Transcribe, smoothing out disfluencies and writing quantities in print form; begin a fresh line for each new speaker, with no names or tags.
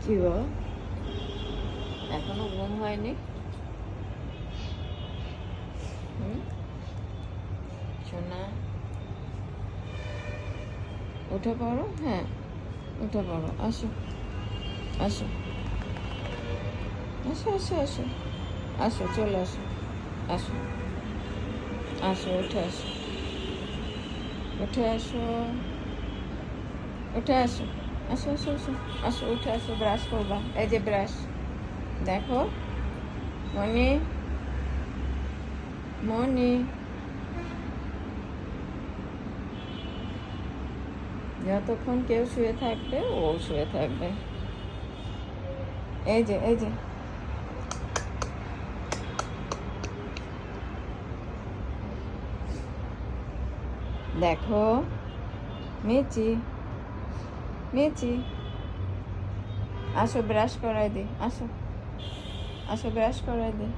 কি গো, এখনো ঘুম হয়নি? সোনা, উঠে পড়ো। হ্যাঁ, উঠে পড়ো। আসো আসো আসো আসো আসো আসো, চলে আসো। আসো আসো, উঠে আসো, উঠে আসো, উঠে আসো। আসো আসো আসো আসো, উঠে আসো। ব্রাশ করবা, এই যে ব্রাশ। দেখো মনি, মনি, যতক্ষণ কেউ শুয়ে থাকবে ও শুয়ে থাকবে। এই যে, এই যে, দেখো মিচি, মিচি, আসো ব্রাশ করাই দি। আসো আসো, ব্রাশ করাই দি।